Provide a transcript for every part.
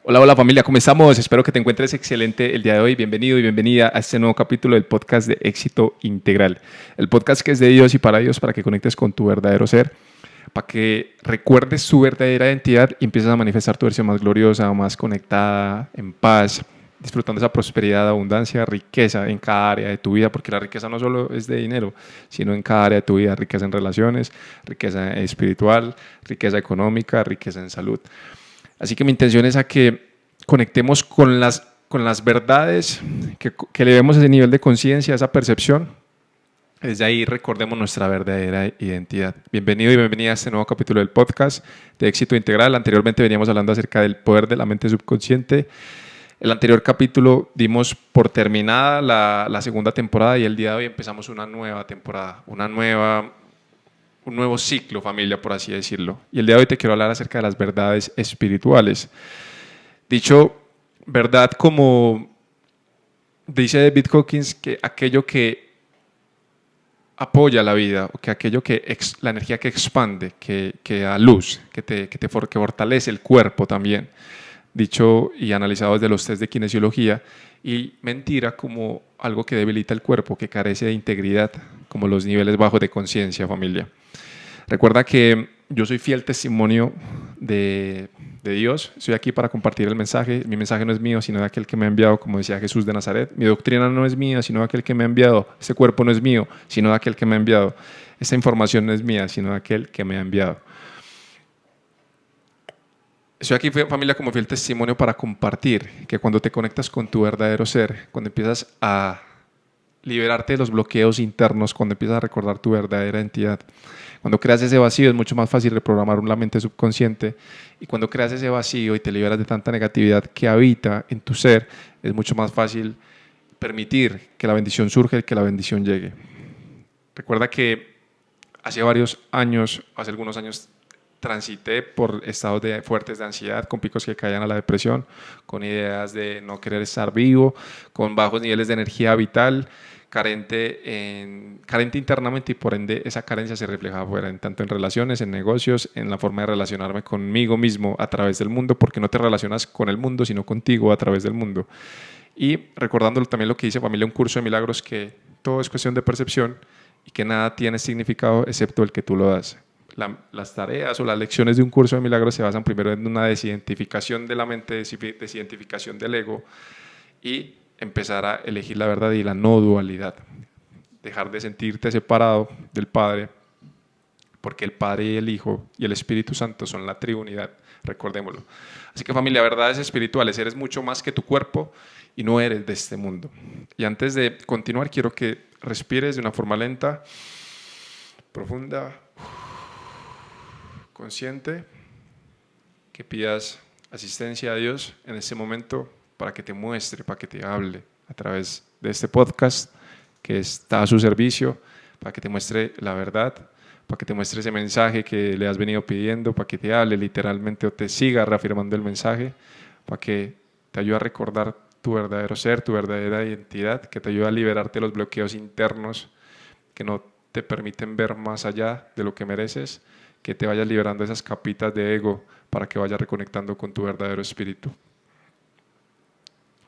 Hola, hola familia, ¿cómo estamos? Espero que te encuentres excelente el día de hoy. Bienvenido y bienvenida a este nuevo capítulo del podcast de Éxito Integral. El podcast que es de Dios y para Dios, para que conectes con tu verdadero ser, para que recuerdes tu verdadera identidad y empieces a manifestar tu versión más gloriosa, más conectada, en paz, disfrutando esa prosperidad, abundancia, riqueza en cada área de tu vida, porque la riqueza no solo es de dinero, sino en cada área de tu vida, riqueza en relaciones, riqueza espiritual, riqueza económica, riqueza en salud. Así que mi intención es a que conectemos con las verdades, que elevemos ese nivel de conciencia, esa percepción. Desde ahí recordemos nuestra verdadera identidad. Bienvenido y bienvenida a este nuevo capítulo del podcast de Éxito Integral. Anteriormente veníamos hablando acerca del poder de la mente subconsciente. El anterior capítulo dimos por terminada la segunda temporada y el día de hoy empezamos una nueva temporada, un nuevo ciclo, familia, por así decirlo. Y el día de hoy te quiero hablar acerca de las verdades espirituales. Dicho verdad, como dice David Hawkins, que aquello que apoya la vida, o que aquello la energía que expande, que da luz, que fortalece el cuerpo también, dicho y analizado desde los test de kinesiología, y mentira como algo que debilita el cuerpo, que carece de integridad, como los niveles bajos de conciencia, familia. Recuerda que yo soy fiel testimonio de Dios. Estoy aquí para compartir el mensaje. Mi mensaje no es mío, sino de aquel que me ha enviado, como decía Jesús de Nazaret. Mi doctrina no es mía, sino de aquel que me ha enviado. Este cuerpo no es mío, sino de aquel que me ha enviado. Esta información no es mía, sino de aquel que me ha enviado. Estoy aquí, familia, como fiel testimonio para compartir que cuando te conectas con tu verdadero ser, cuando empiezas a liberarte de los bloqueos internos, cuando empiezas a recordar tu verdadera identidad, cuando creas ese vacío es mucho más fácil reprogramar la mente subconsciente, y cuando creas ese vacío y te liberas de tanta negatividad que habita en tu ser, es mucho más fácil permitir que la bendición surja y que la bendición llegue. Recuerda que hace algunos años, transité por estados fuertes de ansiedad, con picos que caían a la depresión, con ideas de no querer estar vivo, con bajos niveles de energía vital, carente internamente, y por ende esa carencia se refleja afuera, tanto en relaciones, en negocios, en la forma de relacionarme conmigo mismo a través del mundo, porque no te relacionas con el mundo, sino contigo a través del mundo. Y recordándolo también lo que dice familia, un curso de milagros, que todo es cuestión de percepción y que nada tiene significado excepto el que tú lo das. Las tareas o las lecciones de un curso de milagros se basan primero en una desidentificación de la mente, desidentificación del ego, y empezar a elegir la verdad y la no dualidad. Dejar de sentirte separado del Padre, porque el Padre y el Hijo y el Espíritu Santo son la Trinidad, recordémoslo. Así que familia, verdades espirituales, eres mucho más que tu cuerpo y no eres de este mundo. Y antes de continuar, quiero que respires de una forma lenta, profunda, consciente, que pidas asistencia a Dios en este momento para que te muestre, para que te hable a través de este podcast que está a su servicio, para que te muestre la verdad, para que te muestre ese mensaje que le has venido pidiendo, para que te hable literalmente o te siga reafirmando el mensaje, para que te ayude a recordar tu verdadero ser, tu verdadera identidad, que te ayude a liberarte de los bloqueos internos que no te permiten ver más allá de lo que mereces, que te vayas liberando esas capitas de ego para que vayas reconectando con tu verdadero espíritu.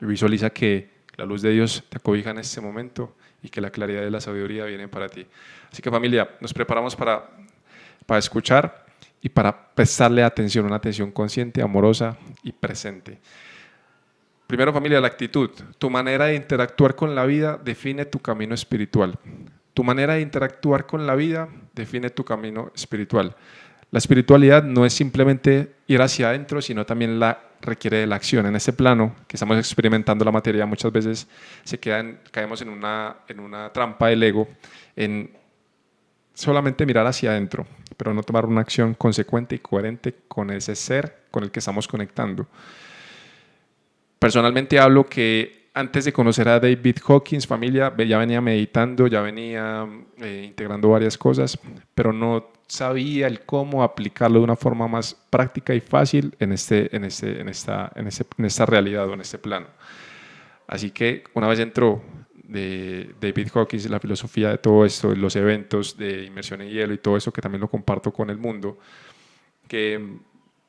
Y visualiza que la luz de Dios te acobija en este momento y que la claridad y la sabiduría vienen para ti. Así que familia, nos preparamos para escuchar y para prestarle atención, una atención consciente, amorosa y presente. Primero, familia, la actitud. Tu manera de interactuar con la vida define tu camino espiritual. Tu manera de interactuar con la vida define tu camino espiritual. La espiritualidad no es simplemente ir hacia adentro, sino también requiere de la acción. En este plano que estamos experimentando la materia, muchas veces caemos en una trampa del ego, en solamente mirar hacia adentro, pero no tomar una acción consecuente y coherente con ese ser con el que estamos conectando. Personalmente hablo que antes de conocer a David Hawkins, familia, ya venía meditando, ya venía integrando varias cosas, pero no sabía el cómo aplicarlo de una forma más práctica y fácil en esta realidad o en este plano. Así que una vez entró de David Hawkins, la filosofía de todo esto, los eventos de inmersión en hielo y todo eso, que también lo comparto con el mundo, que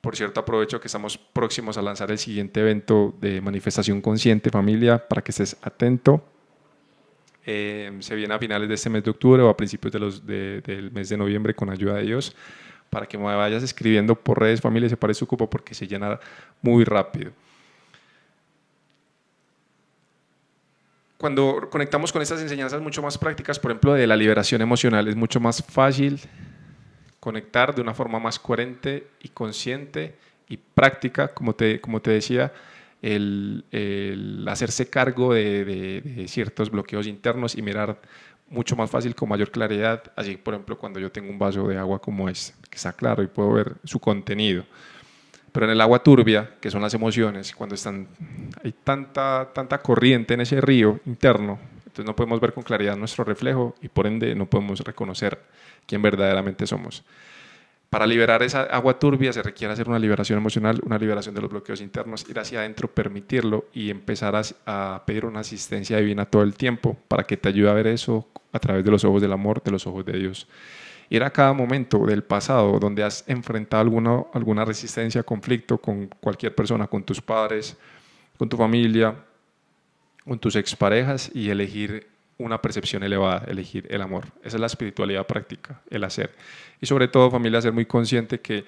Por cierto, aprovecho que estamos próximos a lanzar el siguiente evento de manifestación consciente, familia, para que estés atento. Se viene a finales de este mes de octubre o a principios del mes de noviembre con ayuda de Dios, para que me vayas escribiendo por redes, familia, y separe su cupo porque se llena muy rápido. Cuando conectamos con estas enseñanzas mucho más prácticas, por ejemplo, de la liberación emocional, es mucho más fácil conectar de una forma más coherente y consciente y práctica, como te decía, el hacerse cargo de ciertos bloqueos internos y mirar mucho más fácil, con mayor claridad. Así, por ejemplo, cuando yo tengo un vaso de agua como este, que está claro y puedo ver su contenido. Pero en el agua turbia, que son las emociones, cuando hay tanta corriente en ese río interno, entonces no podemos ver con claridad nuestro reflejo y por ende no podemos reconocer quién verdaderamente somos. Para liberar esa agua turbia se requiere hacer una liberación emocional, una liberación de los bloqueos internos, ir hacia adentro, permitirlo y empezar a pedir una asistencia divina todo el tiempo para que te ayude a ver eso a través de los ojos del amor, de los ojos de Dios. Ir a cada momento del pasado donde has enfrentado alguna resistencia, conflicto con cualquier persona, con tus padres, con tu familia, con tus exparejas y elegir una percepción elevada, elegir el amor. Esa es la espiritualidad práctica, el hacer. Y sobre todo, familia, ser muy consciente que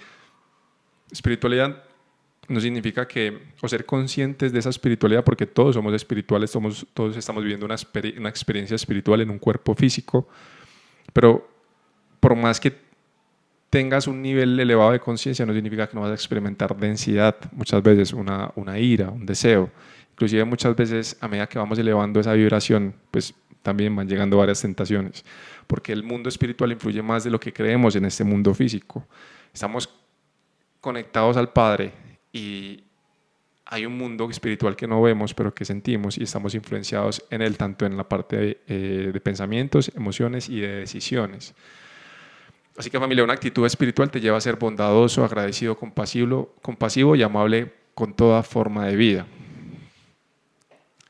espiritualidad no significa o ser conscientes de esa espiritualidad, porque todos somos espirituales, todos estamos viviendo una experiencia espiritual en un cuerpo físico, pero por más que tengas un nivel elevado de conciencia, no significa que no vas a experimentar densidad, muchas veces una ira, un deseo. Inclusive muchas veces a medida que vamos elevando esa vibración, pues también van llegando varias tentaciones, porque el mundo espiritual influye más de lo que creemos en este mundo físico. Estamos conectados al Padre y hay un mundo espiritual que no vemos, pero que sentimos y estamos influenciados en él, tanto en la parte de pensamientos, emociones y de decisiones. Así que, familia, una actitud espiritual te lleva a ser bondadoso, agradecido, compasivo y amable con toda forma de vida.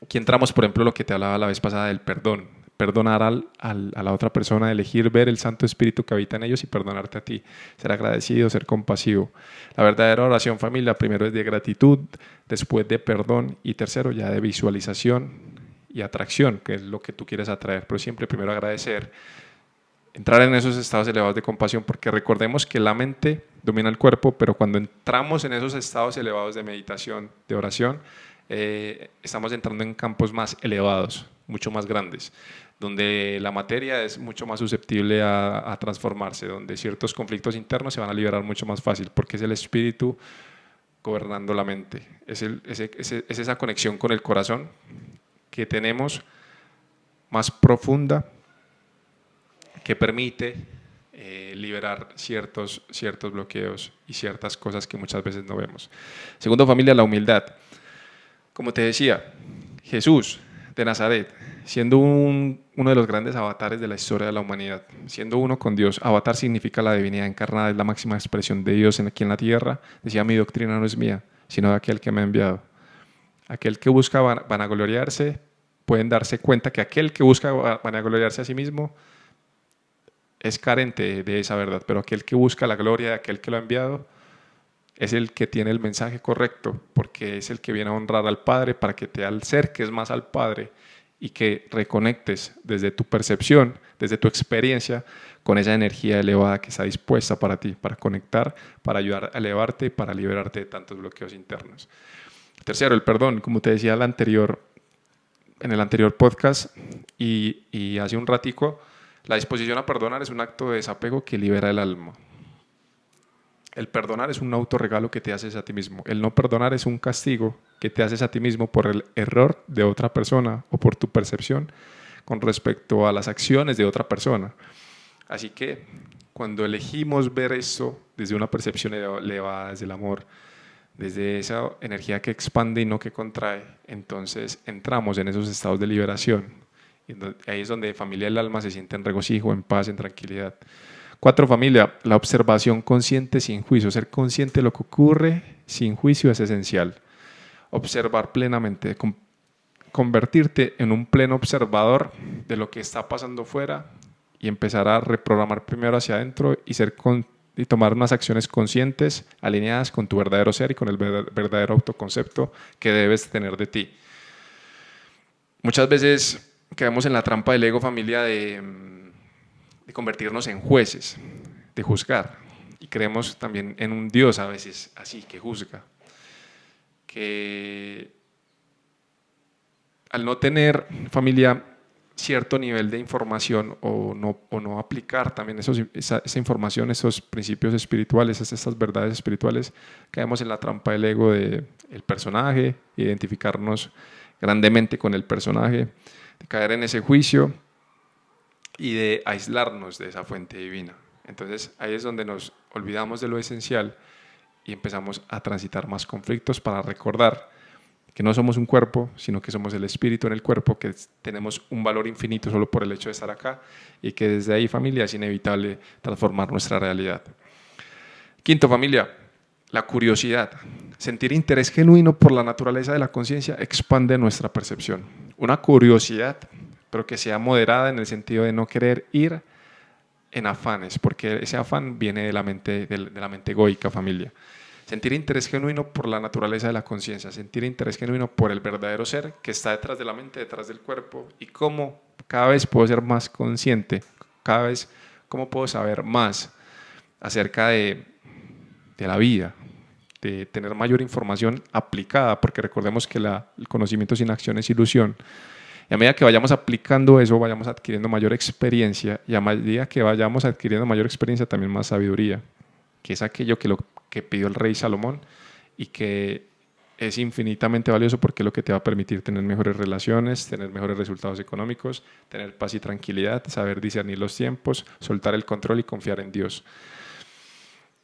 Aquí entramos, por ejemplo, lo que te hablaba la vez pasada del perdón. Perdonar a la otra persona, elegir ver el Santo Espíritu que habita en ellos y perdonarte a ti. Ser agradecido, ser compasivo. La verdadera oración, familia, primero es de gratitud, después de perdón y tercero ya de visualización y atracción, que es lo que tú quieres atraer. Pero siempre primero agradecer, entrar en esos estados elevados de compasión, porque recordemos que la mente domina el cuerpo, pero cuando entramos en esos estados elevados de meditación, de oración, estamos entrando en campos más elevados, mucho más grandes, donde la materia es mucho más susceptible a transformarse, donde ciertos conflictos internos se van a liberar mucho más fácil, porque es el espíritu gobernando la mente, es esa conexión con el corazón que tenemos más profunda, que permite liberar ciertos bloqueos y ciertas cosas que muchas veces no vemos. Segundo, familia, la humildad. Como te decía, Jesús de Nazaret, siendo uno de los grandes avatares de la historia de la humanidad, siendo uno con Dios, avatar significa la divinidad encarnada, es la máxima expresión de Dios aquí en la tierra. Decía, mi doctrina no es mía, sino de aquel que me ha enviado. Aquel que busca vanagloriarse, pueden darse cuenta que aquel que busca vanagloriarse a sí mismo es carente de esa verdad, pero aquel que busca la gloria de aquel que lo ha enviado es el que tiene el mensaje correcto, porque es el que viene a honrar al Padre para que te acerques más al Padre y que reconectes desde tu percepción, desde tu experiencia, con esa energía elevada que está dispuesta para ti, para conectar, para ayudar a elevarte y para liberarte de tantos bloqueos internos. Tercero, el perdón, como te decía en el anterior podcast y hace un ratico, la disposición a perdonar es un acto de desapego que libera el alma. El perdonar es un autorregalo que te haces a ti mismo. El no perdonar es un castigo que te haces a ti mismo por el error de otra persona o por tu percepción con respecto a las acciones de otra persona. Así que cuando elegimos ver eso desde una percepción elevada, desde el amor, desde esa energía que expande y no que contrae, entonces entramos en esos estados de liberación. Y ahí es donde familia del alma se siente en regocijo, en paz, en tranquilidad. 4, familia, la observación consciente sin juicio. Ser consciente de lo que ocurre sin juicio es esencial. Observar plenamente, convertirte en un pleno observador de lo que está pasando fuera y empezar a reprogramar primero hacia adentro y ser y tomar unas acciones conscientes, alineadas con tu verdadero ser y con el verdadero autoconcepto que debes tener de ti. Muchas veces caemos en la trampa del ego, familia, de convertirnos en jueces, de juzgar. Y creemos también en un Dios a veces así, que juzga. Que al no tener, familia, cierto nivel de información o no aplicar también esa información, esos principios espirituales, esas verdades espirituales, caemos en la trampa del ego del personaje, identificarnos grandemente con el personaje, de caer en ese juicio y de aislarnos de esa fuente divina. Entonces ahí es donde nos olvidamos de lo esencial y empezamos a transitar más conflictos para recordar que no somos un cuerpo, sino que somos el espíritu en el cuerpo, que tenemos un valor infinito solo por el hecho de estar acá y que desde ahí, familia, es inevitable transformar nuestra realidad. Quinto, familia, la curiosidad. Sentir interés genuino por la naturaleza de la conciencia expande nuestra percepción. Una curiosidad, pero que sea moderada en el sentido de no querer ir en afanes, porque ese afán viene de la mente egoica, familia. Sentir interés genuino por la naturaleza de la conciencia, sentir interés genuino por el verdadero ser que está detrás de la mente, detrás del cuerpo, y cómo cada vez puedo ser más consciente, cada vez cómo puedo saber más acerca de la vida, de tener mayor información aplicada, porque recordemos que el conocimiento sin acción es ilusión. Y a medida que vayamos aplicando eso, vayamos adquiriendo mayor experiencia, y a medida que vayamos adquiriendo mayor experiencia, también más sabiduría, que es aquello que pidió el rey Salomón y que es infinitamente valioso porque es lo que te va a permitir tener mejores relaciones, tener mejores resultados económicos, tener paz y tranquilidad, saber discernir los tiempos, soltar el control y confiar en Dios.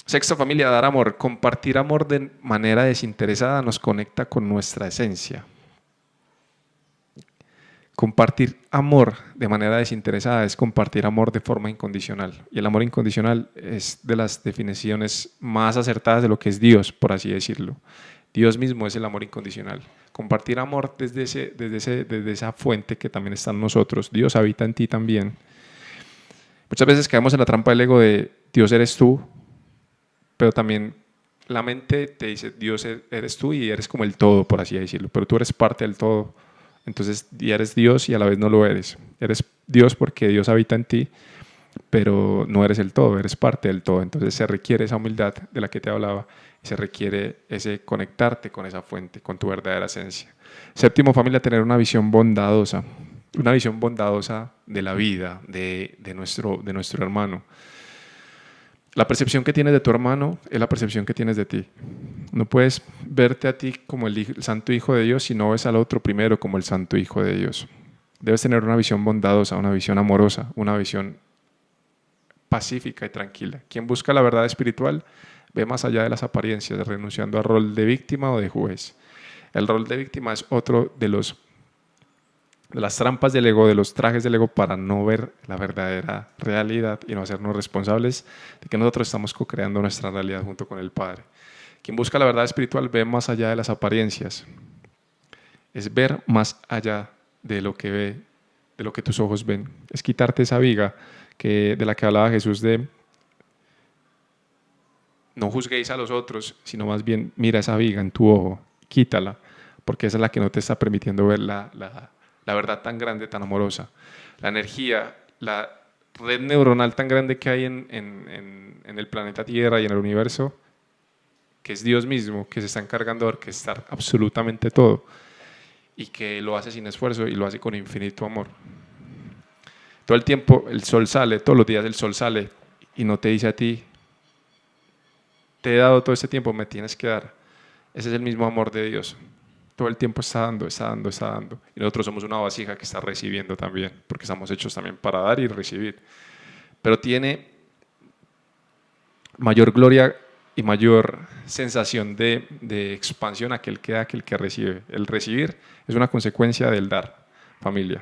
Sexto, familia, dar amor. Compartir amor de manera desinteresada nos conecta con nuestra esencia. Compartir amor de manera desinteresada es compartir amor de forma incondicional. Y el amor incondicional es de las definiciones más acertadas de lo que es Dios, por así decirlo. Dios mismo es el amor incondicional. Compartir amor desde esa fuente que también está en nosotros. Dios habita en ti también. Muchas veces caemos en la trampa del ego de Dios eres tú, pero también la mente te dice Dios eres tú y eres como el todo, por así decirlo, pero tú eres parte del todo. Entonces ya eres Dios y a la vez no lo eres. Eres Dios porque Dios habita en ti, pero no eres el todo, eres parte del todo. Entonces se requiere esa humildad de la que te hablaba y se requiere ese conectarte con esa fuente, con tu verdadera esencia. Séptimo, familia, tener una visión bondadosa de la vida, de nuestro hermano. La percepción que tienes de tu hermano es la percepción que tienes de ti. No puedes verte a ti como el santo hijo de Dios si no ves al otro primero como el santo hijo de Dios. Debes tener una visión bondadosa, una visión amorosa, una visión pacífica y tranquila. Quien busca la verdad espiritual ve más allá de las apariencias, renunciando al rol de víctima o de juez. El rol de víctima es otro de las trampas del ego, de los trajes del ego para no ver la verdadera realidad y no hacernos responsables de que nosotros estamos co-creando nuestra realidad junto con el Padre. Quien busca la verdad espiritual ve más allá de las apariencias. Es ver más allá de lo que ve, de lo que tus ojos ven. Es quitarte esa viga de la que hablaba Jesús de no juzguéis a los otros, sino más bien mira esa viga en tu ojo, quítala, porque esa es la que no te está permitiendo ver la verdad tan grande, tan amorosa, la energía, la red neuronal tan grande que hay en el planeta Tierra y en el universo, que es Dios mismo, que se está encargando de orquestar absolutamente todo y que lo hace sin esfuerzo y lo hace con infinito amor. Todo el tiempo el sol sale, todos los días el sol sale y no te dice a ti, te he dado todo este tiempo, me tienes que dar. Ese es el mismo amor de Dios. Todo el tiempo está dando, está dando, está dando. Y nosotros somos una vasija que está recibiendo también, porque estamos hechos también para dar y recibir. Pero tiene mayor gloria y mayor sensación de expansión aquel que da que el que recibe. El recibir es una consecuencia del dar, familia.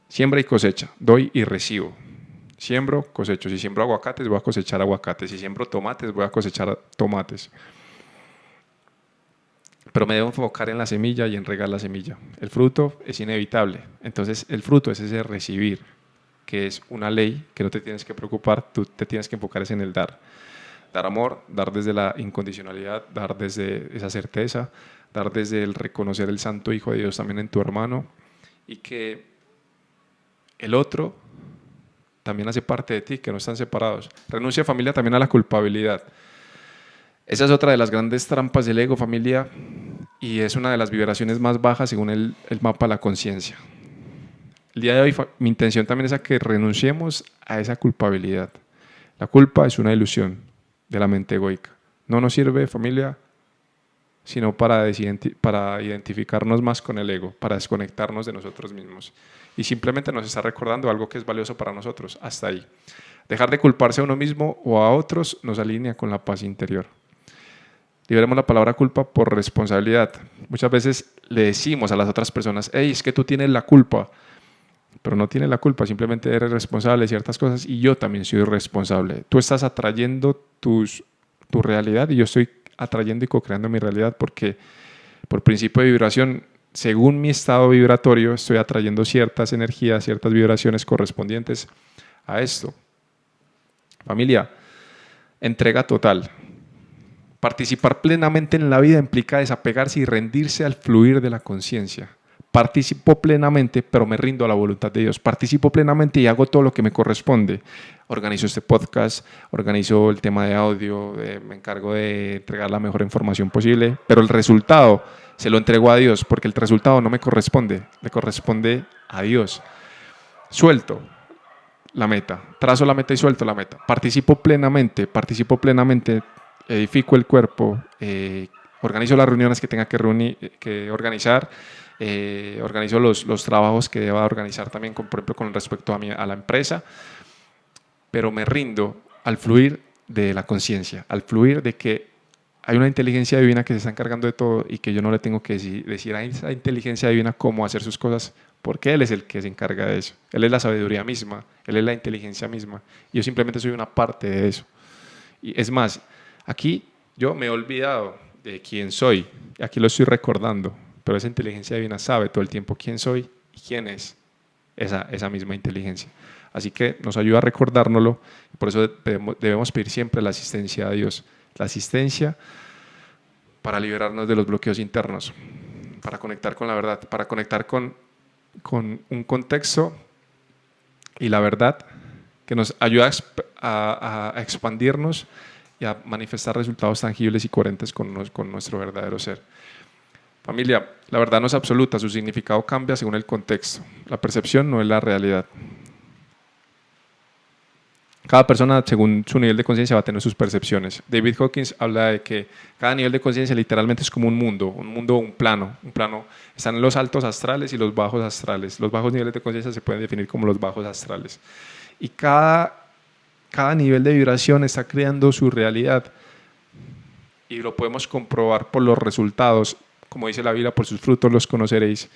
Siembra y cosecha, doy y recibo. Siembro, cosecho. Si siembro aguacates, voy a cosechar aguacates. Si siembro tomates, voy a cosechar tomates. Pero me debo enfocar en la semilla y en regar la semilla. El fruto es inevitable. Entonces, el fruto es ese recibir. que es una ley, que no te tienes que preocupar, tú te tienes que enfocar es en el dar. Dar amor, dar desde la incondicionalidad, dar desde esa certeza, dar desde el reconocer el Santo Hijo de Dios también en tu hermano y que el otro también hace parte de ti, que no están separados. Renuncia, familia, también a la culpabilidad. Esa es otra de las grandes trampas del ego, familia, y es una de las vibraciones más bajas según el mapa de la conciencia. El día de hoy mi intención también es a que renunciemos a esa culpabilidad. La culpa es una ilusión de la mente egoica. No nos sirve, familia, sino para identificarnos más con el ego, para desconectarnos de nosotros mismos. Y simplemente nos está recordando algo que es valioso para nosotros, hasta ahí. Dejar de culparse a uno mismo o a otros nos alinea con la paz interior. Liberemos la palabra culpa por responsabilidad. Muchas veces le decimos a las otras personas, hey, es que tú tienes la culpa, pero no tienes la culpa, simplemente eres responsable de ciertas cosas y yo también soy responsable. Tú estás atrayendo tu realidad y yo estoy atrayendo y co-creando mi realidad porque por principio de vibración, según mi estado vibratorio, estoy atrayendo ciertas energías, ciertas vibraciones correspondientes a esto. Familia, entrega total. Participar plenamente en la vida implica desapegarse y rendirse al fluir de la conciencia. Participo plenamente, pero me rindo a la voluntad de Dios. Participo plenamente y hago todo lo que me corresponde. Organizo este podcast, organizo el tema de audio, me encargo de entregar la mejor información posible, pero el resultado se lo entrego a Dios, porque el resultado no me corresponde, le corresponde a Dios. Suelto la meta, trazo la meta y suelto la meta. Participo plenamente, edifico el cuerpo, organizo las reuniones que tenga que organizar, organizo los trabajos que deba organizar también, por ejemplo, con respecto a la empresa, pero me rindo al fluir de la conciencia, al fluir de que hay una inteligencia divina que se está encargando de todo y que yo no le tengo que decir a esa inteligencia divina cómo hacer sus cosas, porque Él es el que se encarga de eso. Él es la sabiduría misma, Él es la inteligencia misma. Y yo simplemente soy una parte de eso. Y es más, aquí yo me he olvidado de quién soy, aquí lo estoy recordando, pero esa inteligencia divina sabe todo el tiempo quién soy y quién es esa misma inteligencia. Así que nos ayuda a recordárnoslo, y por eso debemos pedir siempre la asistencia de Dios, la asistencia para liberarnos de los bloqueos internos, para conectar con la verdad, para conectar con un contexto y la verdad que nos ayuda a expandirnos y a manifestar resultados tangibles y coherentes con nuestro verdadero ser. Familia, la verdad no es absoluta, su significado cambia según el contexto. La percepción no es la realidad. Cada persona, según su nivel de conciencia, va a tener sus percepciones. David Hawkins habla de que cada nivel de conciencia literalmente es como un plano. Un plano. Están los altos astrales y los bajos astrales. Los bajos niveles de conciencia se pueden definir como los bajos astrales. Y cada nivel de vibración está creando su realidad. Y lo podemos comprobar por los resultados. Como dice la Biblia, por sus frutos los conoceréis.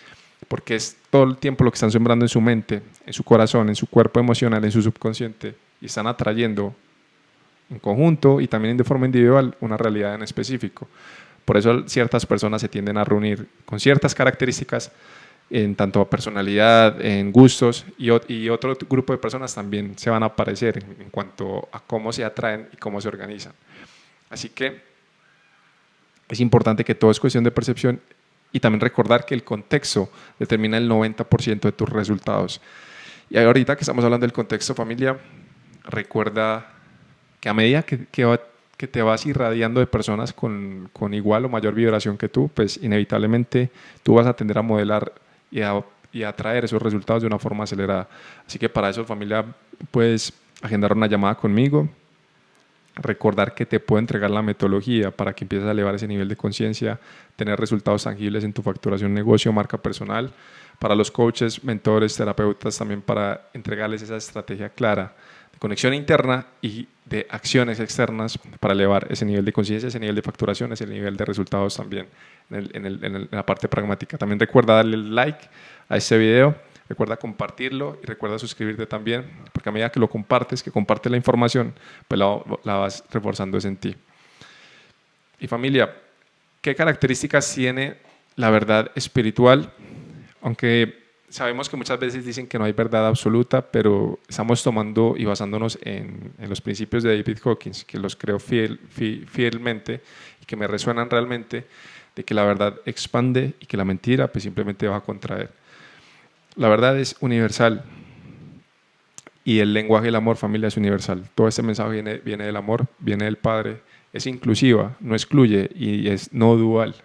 Porque es todo el tiempo lo que están sembrando en su mente, en su corazón, en su cuerpo emocional, en su subconsciente. Y están atrayendo en conjunto y también de forma individual una realidad en específico. Por eso ciertas personas se tienden a reunir con ciertas características en tanto a personalidad, en gustos, y otro grupo de personas también se van a aparecer en cuanto a cómo se atraen y cómo se organizan. Así que es importante que todo es cuestión de percepción y también recordar que el contexto determina el 90% de tus resultados. Y ahorita que estamos hablando del contexto, familia, recuerda que a medida que te vas irradiando de personas con igual o mayor vibración que tú, pues inevitablemente tú vas a tender a modelar y a traer esos resultados de una forma acelerada. Así que para eso, familia, puedes agendar una llamada conmigo, recordar que te puedo entregar la metodología para que empieces a elevar ese nivel de conciencia, tener resultados tangibles en tu facturación, negocio, marca personal. Para los coaches, mentores, terapeutas, también para entregarles esa estrategia clara de conexión interna y de acciones externas para elevar ese nivel de conciencia, ese nivel de facturación, ese nivel de resultados también en la parte pragmática. También recuerda darle like a este video, recuerda compartirlo y recuerda suscribirte también, porque a medida que lo compartes, que compartes la información, pues la vas reforzando en ti. Y familia, ¿qué características tiene la verdad espiritual? Aunque sabemos que muchas veces dicen que no hay verdad absoluta, pero estamos tomando y basándonos en los principios de David Hawkins, que los creo fielmente y que me resuenan realmente, de que la verdad expande y que la mentira pues simplemente va a contraer. La verdad es universal y el lenguaje del amor, familia, es universal. Todo este mensaje viene del amor, viene del Padre, es inclusiva, no excluye y es no dual,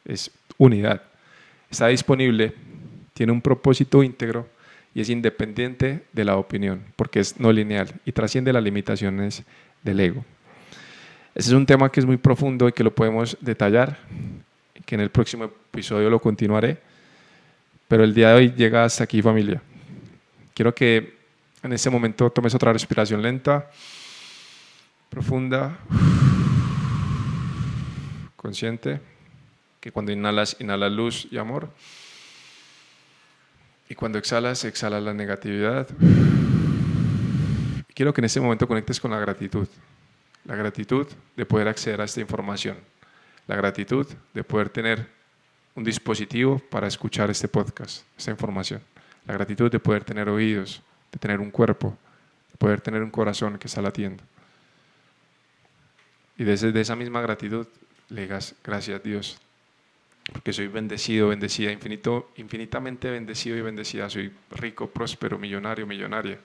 es unidad. Está disponible, tiene un propósito íntegro y es independiente de la opinión, porque es no lineal y trasciende las limitaciones del ego. Ese es un tema que es muy profundo y que lo podemos detallar, que en el próximo episodio lo continuaré, pero el día de hoy llega hasta aquí, familia. Quiero que en este momento tomes otra respiración lenta, profunda, consciente, que cuando inhalas, inhalas luz y amor. Y cuando exhalas, exhalas la negatividad. Quiero que en este momento conectes con la gratitud. La gratitud de poder acceder a esta información. La gratitud de poder tener un dispositivo para escuchar este podcast, esta información. La gratitud de poder tener oídos, de tener un cuerpo, de poder tener un corazón que está latiendo. Y desde esa misma gratitud le digas gracias Dios, porque soy bendecido, bendecida, infinitamente bendecido y bendecida. Soy rico, próspero, millonario, millonaria.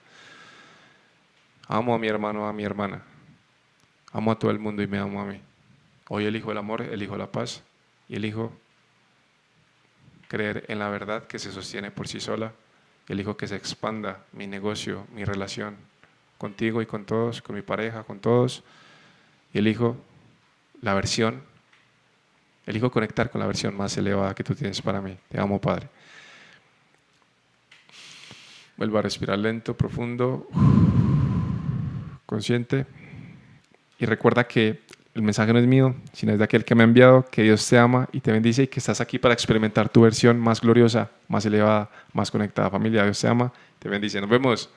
Amo a mi hermano, a mi hermana. Amo a todo el mundo y me amo a mí. Hoy elijo el amor, elijo la paz y elijo creer en la verdad que se sostiene por sí sola. Elijo que se expanda mi negocio, mi relación contigo y con todos, con mi pareja, con todos. Y elijo la versión, elijo conectar con la versión más elevada que tú tienes para mí. Te amo, Padre. Vuelvo a respirar lento, profundo, consciente. Y recuerda que el mensaje no es mío, sino es de aquel que me ha enviado, que Dios te ama y te bendice y que estás aquí para experimentar tu versión más gloriosa, más elevada, más conectada. Familia, Dios te ama, te bendice. Nos vemos.